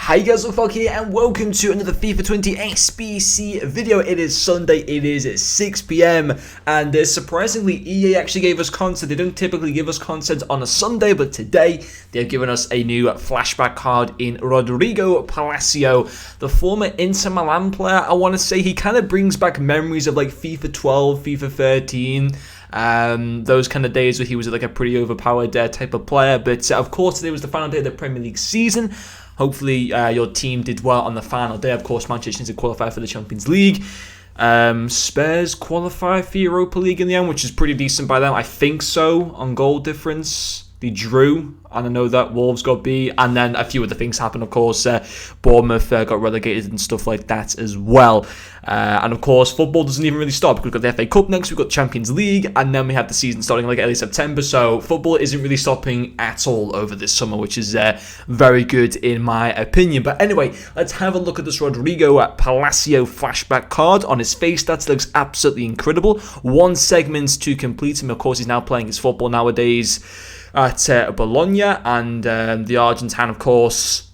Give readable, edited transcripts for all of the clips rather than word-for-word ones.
Hi guys, Flashback here and welcome to another FIFA 20 XBC video. It is Sunday, it is 6 PM and surprisingly EA actually gave us content. They don't typically give us content on a Sunday, but today they've given us a new flashback card in Rodrigo Palacio, the former Inter Milan player. I want to say he kind of brings back memories of like FIFA 12, FIFA 13. Those kind of days where he was like a pretty overpowered type of player. But of course today was the final day of the Premier League season. Hopefully your team did well on the final day. Of course, Manchester United qualified for the Champions League. Spurs qualified for Europa League in the end, which is pretty decent by them. I think so, on goal difference. They drew, and I know that Wolves got beat, and then a few other things happened, of course. Bournemouth got relegated and stuff like that as well. And of course, football doesn't even really stop. We've got the FA Cup next, we've got Champions League, and then we have the season starting like early September. So football isn't really stopping at all over this summer, which is very good in my opinion. But anyway, let's have a look at this Rodrigo Palacio flashback card. On his face, that looks absolutely incredible. One segment to complete him. Of course, he's now playing his football nowadays at Bologna, and the Argentine, of course,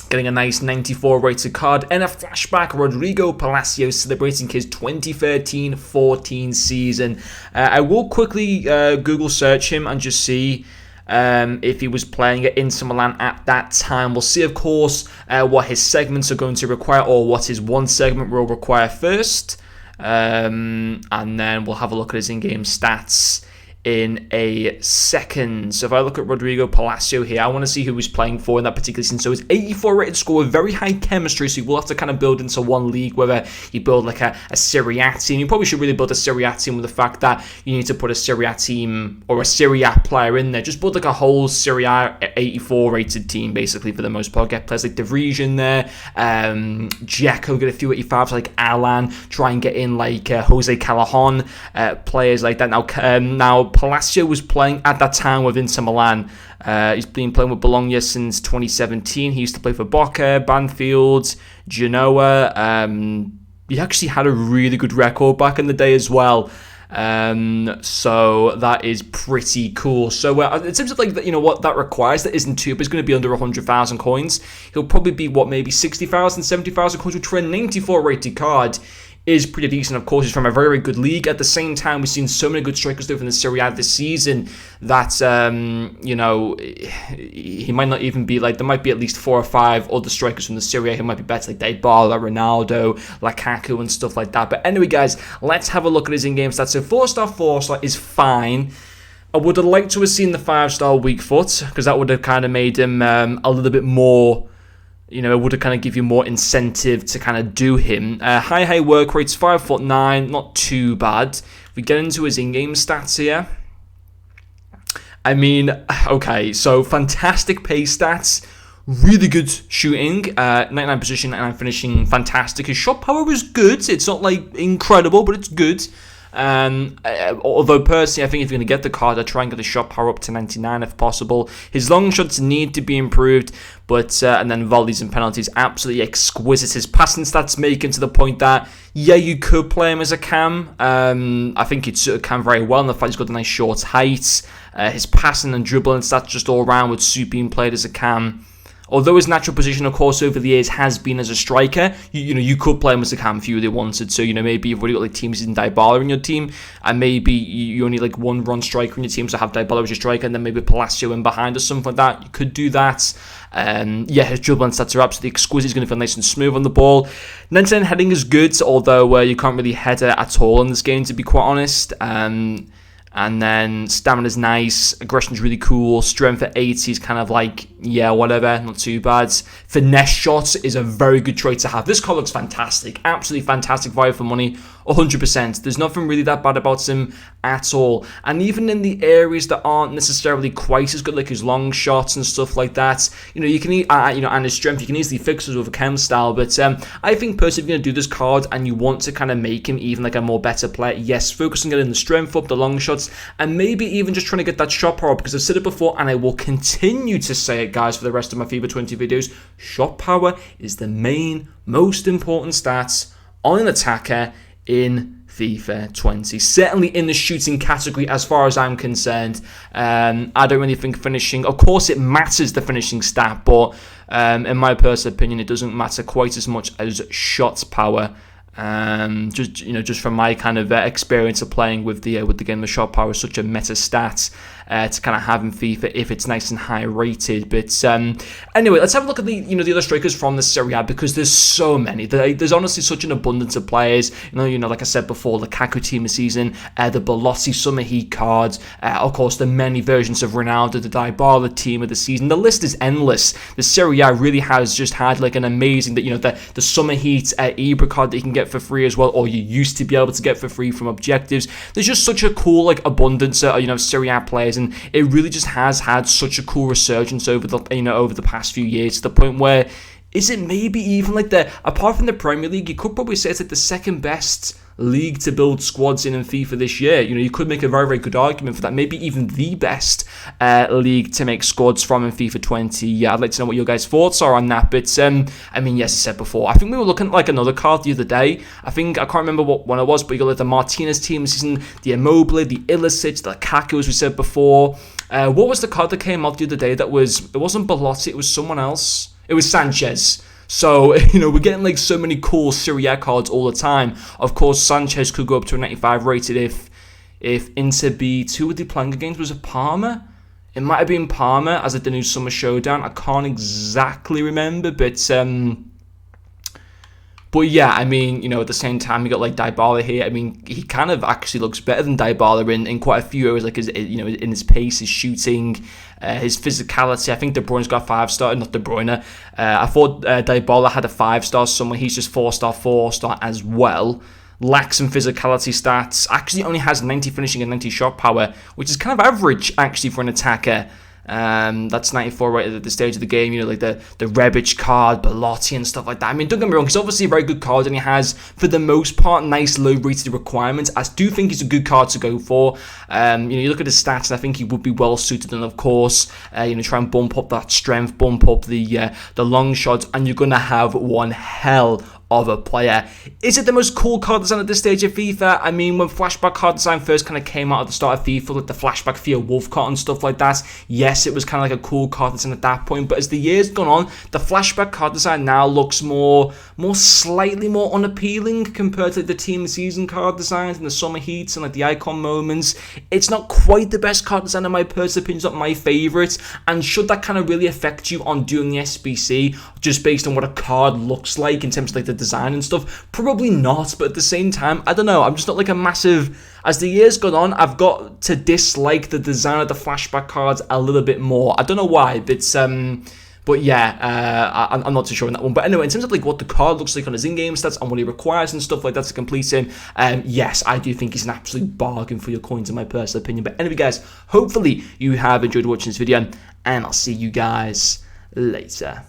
getting a nice 94 rated card. And a flashback, Rodrigo Palacio celebrating his 2013-14 season. I will quickly Google search him and just see if he was playing at Inter Milan at that time. We'll see, of course, what his segments are going to require, or what his one segment will require first. And then we'll have a look at his in-game stats in a second. So if I look at Rodrigo Palacio here, I want to see who he's playing for in that particular season. So his 84 rated score with very high chemistry, so you will have to kind of build into one league, whether you build like a Serie A team. You probably should really build a Serie A team with the fact that you need to put a Serie A team or a Serie A player in there. Just build like a whole Serie A 84 rated team basically for the most part. Get players like De Vries in there, Dzeko, get a few 85s like Alan, try and get in like Jose Callahan, players like that. Now Palacio was playing at that time with Inter Milan. He's been playing with Bologna since 2017. He used to play for Boca, Banfield, Genoa. He actually had a really good record back in the day as well. So that is pretty cool. So in terms of like what that requires, that isn't too, but it's going to be under 100,000 coins. He'll probably be maybe 60,000, 70,000 coins, which for a 94 rated card is pretty decent. Of course, he's from a very, very good league. At the same time, we've seen so many good strikers do in the Serie A this season that, he might not even be like, there might be at least 4 or 5 other strikers from the Serie A who might be better, like Dybala, Ronaldo, Lukaku, and stuff like that. But anyway, guys, let's have a look at his in-game stats. So 4-star is fine. I would have liked to have seen the 5-star weak foot, because that would have kind of made him a little bit more, it would have kind of give you more incentive to kind of do him. High work rates, 5'9", not too bad. If we get into his in-game stats here, I mean, okay, so fantastic pace stats, really good shooting, 99 position, 99 finishing, fantastic. His shot power is good. It's not like incredible, but it's good. Although personally, I think if you're going to get the card, I'd try and get the shot power up to 99 if possible. His long shots need to be improved, but and then volleys and penalties, absolutely exquisite. His passing stats make him to the point that, yeah, you could play him as a cam. I think he'd suit a cam very well, in the fact he's got a nice short height. His passing and dribbling stats just all around would suit being played as a cam. Although his natural position, of course, over the years has been as a striker, you could play him as a cam if you really wanted to. Maybe you've already got like teams in Dybala in your team, and maybe you only like one run striker in your team, so have Dybala as your striker, and then maybe Palacio in behind or something like that. You could do that. His dribbling stats are absolutely exquisite. He's going to feel nice and smooth on the ball. 99 heading is good, although you can't really head it at all in this game, to be quite honest. And then stamina's nice, aggression's really cool, strength at 80 is kind of like, yeah, whatever, not too bad. Finesse shots is a very good trait to have. This card looks fantastic, absolutely fantastic value for money, 100%. There's nothing really that bad about him at all. And even in the areas that aren't necessarily quite as good, like his long shots and stuff like that, you can, and his strength, you can easily fix this with a chem style. But I think personally, if you're going to do this card and you want to kind of make him even like a more better player, yes, focus on getting the strength up, the long shots, and maybe even just trying to get that shot power up, because I've said it before and I will continue to say it, guys, for the rest of my FIFA 20 videos. Shot power is the most important stats on an attacker in FIFA 20. Certainly in the shooting category as far as I'm concerned. I don't really think finishing, of course it matters, the finishing stat, but in my personal opinion it doesn't matter quite as much as shot power. Just from my kind of experience of playing with the game, the shot power is such a meta stat to kind of have in FIFA if it's nice and high rated. But anyway, let's have a look at the other strikers from the Serie A, because there's so many. There's honestly such an abundance of players. Like I said before, the Lukaku team of season, the Belotti summer heat cards, of course the many versions of Ronaldo, the Dybala team of the season. The list is endless. The Serie A really has just had like an amazing the summer heat Ibra card that you can get for free as well, or you used to be able to get for free from objectives. There's just such a cool like abundance of Serie A players, and it really just has had such a cool resurgence over the past few years, to the point where is it maybe even like apart from the Premier League, you could probably say it's like the second best league to build squads in FIFA this year. You could make a very, very good argument for that. Maybe even the best league to make squads from in FIFA 20. Yeah, I'd like to know what your guys' thoughts are on that. But yes, I said before, I think we were looking at like another card the other day. I can't remember what one it was, but you got like the Martinez team season, the Immobile, the Ilicic, the Lukaku, as we said before. What was the card that came out the other day it wasn't Belotti, it was someone else. It was Sanchez. So, we're getting like so many cool Serie A cards all the time. Of course, Sanchez could go up to a 95 rated if Inter beat, who were they playing against? Was it Parma? It might have been Parma as like the new Summer Showdown. I can't exactly remember, but yeah, at the same time, you got like Dybala here. He kind of actually looks better than Dybala in quite a few areas, like in his pace, his shooting, his physicality. I think De Bruyne's got 5-star, not De Bruyne. I thought Dybala had a 5-star somewhere. He's just 4-star as well. Lacks in physicality stats. Actually only has 90 finishing and 90 shot power, which is kind of average actually for an attacker. That's 94 right at the stage of the game, like the Rebic card, Belotti and stuff like that. Don't get me wrong, he's obviously a very good card, and he has, for the most part, nice low rated requirements. I do think he's a good card to go for. You look at his stats, and I think he would be well suited, and of course, try and bump up that strength, bump up the long shots, and you're going to have one hell of a player. Is it the most cool card design at this stage of FIFA? When Flashback card design first kind of came out at the start of FIFA, like the Flashback Theo Wolf card and stuff like that, yes, it was kind of like a cool card design at that point, but as the years gone on, the Flashback card design now looks slightly more unappealing compared to the team season card designs and the summer heats and like the icon moments. It's not quite the best card design in my personal opinion, it's not my favourite, and should that kind of really affect you on doing the SBC just based on what a card looks like in terms of like the design and stuff? Probably not, but at the same time, I don't know, I'm just not like a massive... As the years gone on, I've got to dislike the design of the Flashback cards a little bit more. I don't know why, but yeah, I'm not too sure on that one. But anyway, in terms of like what the card looks like on his in-game stats and what he requires and stuff like that to complete him, yes, I do think he's an absolute bargain for your coins in my personal opinion. But anyway, guys, hopefully you have enjoyed watching this video, and I'll see you guys later.